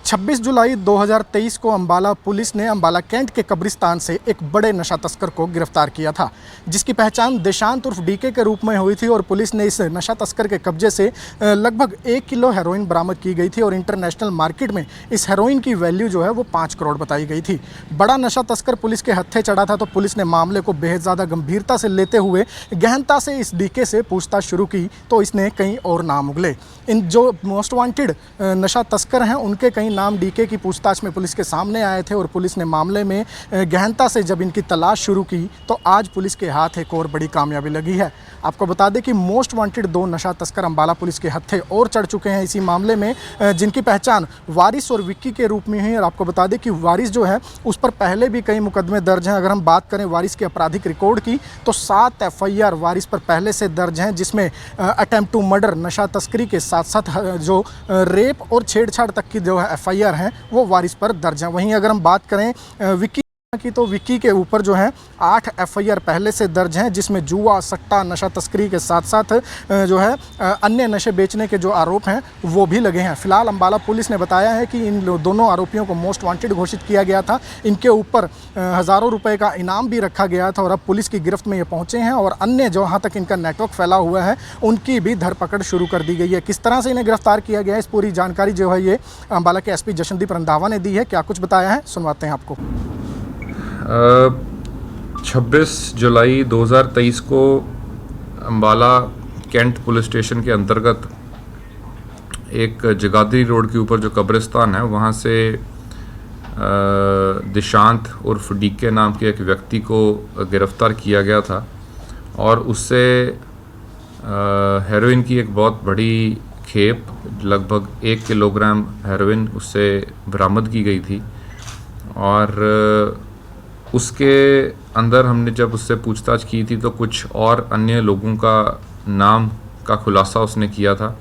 26 जुलाई 2023 को अंबाला पुलिस ने अंबाला कैंट के कब्रिस्तान से एक बड़े नशा तस्कर को गिरफ्तार किया था, जिसकी पहचान देशांत उर्फ डीके के रूप में हुई थी। और पुलिस ने इस नशा तस्कर के कब्जे से लगभग 1 किलो हेरोइन बरामद की गई थी और इंटरनेशनल मार्केट में इस हेरोइन की वैल्यू जो है वो 5 करोड़ बताई गई थी। बड़ा नशा तस्कर पुलिस के हत्थे चढ़ा था, तो पुलिस ने मामले को बेहद ज़्यादा गंभीरता से लेते हुए गहनता से इस डीके से पूछताछ शुरू की, तो इसने कई और नाम उगले। इन जो मोस्ट वांटेड नशा तस्कर हैं उनके कई नाम डीके की पूछताछ में पुलिस के सामने आए थे और पुलिस ने मामले में गहनता से जब इनकी तलाश शुरू की तो आज पुलिस के हाथ एक और बड़ी कामयाबी लगी है। आपको बता दें कि मोस्ट वांटेड 2 नशा तस्कर अंबाला पुलिस के हत्थे और चढ़ चुके हैं इसी मामले में, जिनकी पहचान वारिस और विक्की के रूप में हुई। और आपको बता दें कि वारिस जो है उस पर पहले भी कई मुकदमे दर्ज हैं। अगर हम बात करें वारिस के आपराधिक रिकॉर्ड की तो 7 FIR वारिस पर पहले से दर्ज हैं, जिसमें अटेम्प्ट टू मर्डर, नशा तस्करी के साथ साथ जो रेप और छेड़छाड़ तक की जो है FIR हैं वो वारिस पर दर्ज हैं। वहीं अगर हम बात करें विक्की की तो विक्की के ऊपर जो है 8 FIR पहले से दर्ज हैं, जिसमें जुआ, सट्टा, नशा तस्करी के साथ साथ जो है अन्य नशे बेचने के जो आरोप हैं वो भी लगे हैं। फिलहाल अंबाला पुलिस ने बताया है कि इन दोनों आरोपियों को मोस्ट वांटेड घोषित किया गया था। इनके ऊपर हज़ारों रुपए का इनाम भी रखा गया था और अब पुलिस की गिरफ्त में ये पहुंचे हैं और अन्य जहाँ तक इनका नेटवर्क फैला हुआ है उनकी भी धरपकड़ शुरू कर दी गई है। किस तरह से इन्हें गिरफ्तार किया गया है, इस पूरी जानकारी जो है ये अंबाला के SP जशनदीप रंधावा ने दी है। क्या कुछ बताया है, सुनवाते हैं आपको। 26 जुलाई 2023 को अंबाला कैंट पुलिस स्टेशन के अंतर्गत एक जगाधरी रोड के ऊपर जो कब्रिस्तान है वहाँ से देशांत उर्फ डीके नाम के एक व्यक्ति को गिरफ्तार किया गया था और उससे हेरोइन की एक बहुत बड़ी खेप, लगभग 1 किलोग्राम हेरोइन उससे बरामद की गई थी। और उसके अंदर हमने जब उससे पूछताछ की थी तो कुछ और अन्य लोगों का नाम का खुलासा उसने किया था।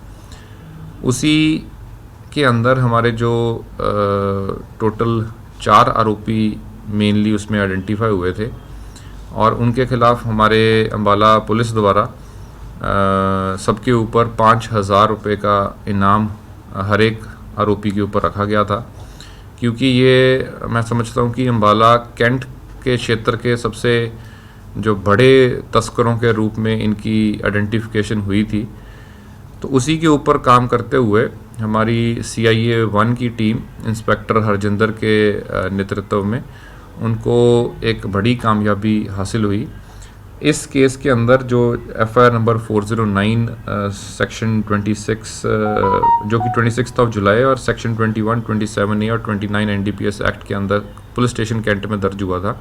उसी के अंदर हमारे जो टोटल 4 आरोपी मेनली उसमें आइडेंटिफाई हुए थे और उनके खिलाफ हमारे अंबाला पुलिस द्वारा सबके ऊपर 5,000 रुपये का इनाम हर एक आरोपी के ऊपर रखा गया था, क्योंकि ये मैं समझता हूँ कि अंबाला कैंट के क्षेत्र के सबसे जो बड़े तस्करों के रूप में इनकी आइडेंटिफिकेशन हुई थी। तो उसी के ऊपर काम करते हुए हमारी CIA 1 की टीम इंस्पेक्टर हरजिंदर के नेतृत्व में उनको एक बड़ी कामयाबी हासिल हुई। इस केस के अंदर जो FIR नंबर 409 सेक्शन 26 जो कि 26 जुलाई और सेक्शन 21, 27A और 29 NDPS एक्ट के अंदर पुलिस स्टेशन कैंट में दर्ज हुआ था,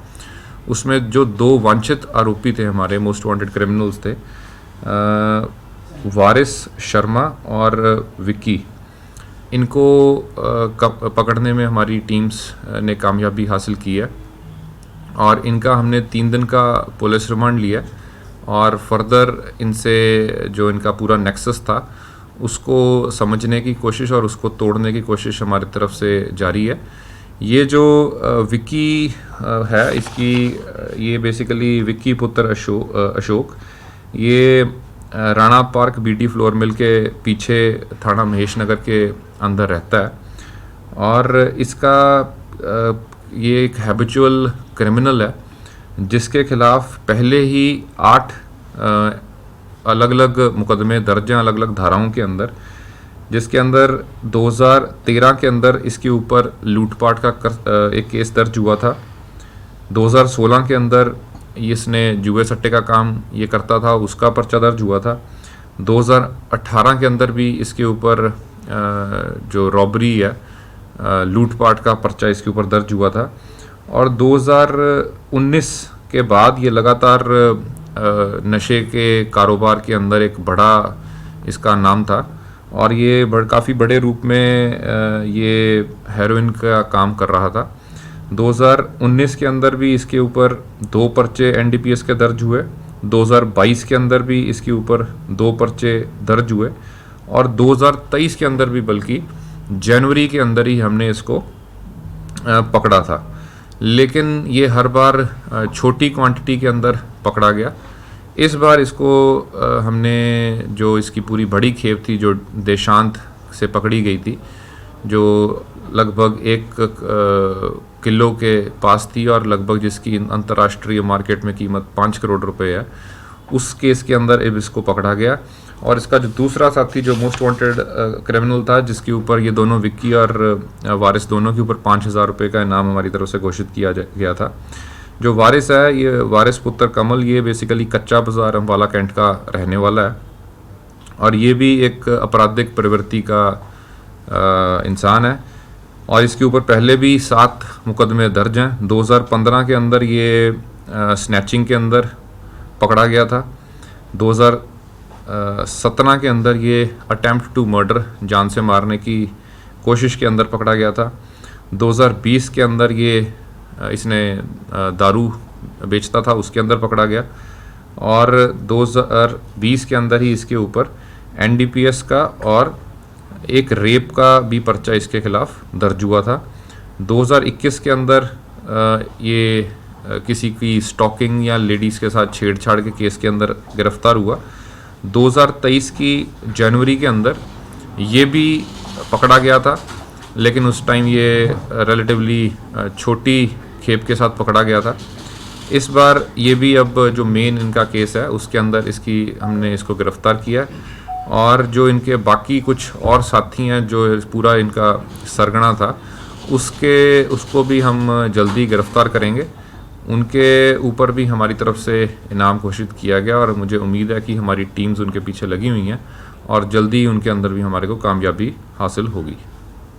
उसमें जो 2 वांछित आरोपी थे, हमारे मोस्ट वांटेड क्रिमिनल्स थे, वारिस शर्मा और विक्की, इनको पकड़ने में हमारी टीम्स ने कामयाबी हासिल की है और इनका हमने 3 दिन का पुलिस रिमांड लिया और फर्दर इनसे जो इनका पूरा नेक्सस था उसको समझने की कोशिश और उसको तोड़ने की कोशिश हमारी तरफ से जारी है। ये जो विक्की है, इसकी ये बेसिकली विक्की पुत्र अशोक ये Rana park BT flour mill के पीछे थाना महेश नगर के अंदर रहता है और इसका ये एक हैबिचुअल क्रिमिनल है जिसके खिलाफ पहले ही 8 अलग अलग मुकदमे दर्ज हैं अलग अलग धाराओं के अंदर, जिसके अंदर 2013 के अंदर इसके ऊपर लूटपाट का एक केस दर्ज हुआ था। 2016 के अंदर इसने जुए सट्टे का काम ये करता था, उसका पर्चा दर्ज हुआ था। 2018 के अंदर भी इसके ऊपर जो रॉबरी है, लूटपाट का पर्चा इसके ऊपर दर्ज हुआ था और 2019 के बाद ये लगातार नशे के कारोबार के अंदर एक बड़ा इसका नाम था और ये काफ़ी बड़े रूप में ये हेरोइन का काम कर रहा था। 2019 के अंदर भी इसके ऊपर 2 पर्चे NDPS के दर्ज हुए, 2022 के अंदर भी इसके ऊपर 2 पर्चे दर्ज हुए और 2023 के अंदर भी बल्कि जनवरी के अंदर ही हमने इसको पकड़ा था। लेकिन ये हर बार छोटी क्वांटिटी के अंदर पकड़ा गया। इस बार इसको हमने जो इसकी पूरी बड़ी खेप थी जो देशांत से पकड़ी गई थी, जो लगभग 1 किलो के पास थी और लगभग जिसकी अंतर्राष्ट्रीय मार्केट में कीमत 5 करोड़ रुपए है। उस केस के अंदर अब इसको पकड़ा गया। और इसका जो दूसरा साथी जो मोस्ट वांटेड क्रिमिनल था, जिसके ऊपर ये दोनों विक्की और वारिस दोनों के ऊपर 5,000 रुपये का इनाम हमारी तरफ से घोषित किया गया था। जो वारिस है, ये वारिस पुत्र कमल, ये बेसिकली कच्चा बाजार अम्बाला कैंट का रहने वाला है और ये भी एक आपराधिक प्रवृत्ति का इंसान है और इसके ऊपर पहले भी 7 मुकदमे दर्ज हैं। 2015 के अंदर ये स्नैचिंग के अंदर पकड़ा गया था। 2017 के अंदर ये अटेम्प्ट टू मर्डर, जान से मारने की कोशिश के अंदर पकड़ा गया था। 2020 के अंदर ये इसने दारू बेचता था, उसके अंदर पकड़ा गया और 2020 के अंदर ही इसके ऊपर NDPS का और एक रेप का भी पर्चा इसके खिलाफ दर्ज हुआ था। 2021 के अंदर ये किसी की स्टॉकिंग या लेडीज़ के साथ छेड़छाड़ के केस के अंदर गिरफ्तार हुआ। 2023 की जनवरी के अंदर ये भी पकड़ा गया था, लेकिन उस टाइम ये रिलेटिवली छोटी खेप के साथ पकड़ा गया था। इस बार ये भी अब जो मेन इनका केस है उसके अंदर हमने इसको गिरफ्तार किया और जो इनके बाकी कुछ और साथी हैं, जो पूरा इनका सरगना था, उसको भी हम जल्दी गिरफ्तार करेंगे। उनके ऊपर भी हमारी तरफ से इनाम घोषित किया गया और मुझे उम्मीद है कि हमारी टीम्स उनके पीछे लगी हुई हैं और जल्दी उनके अंदर भी हमारे को कामयाबी हासिल होगी।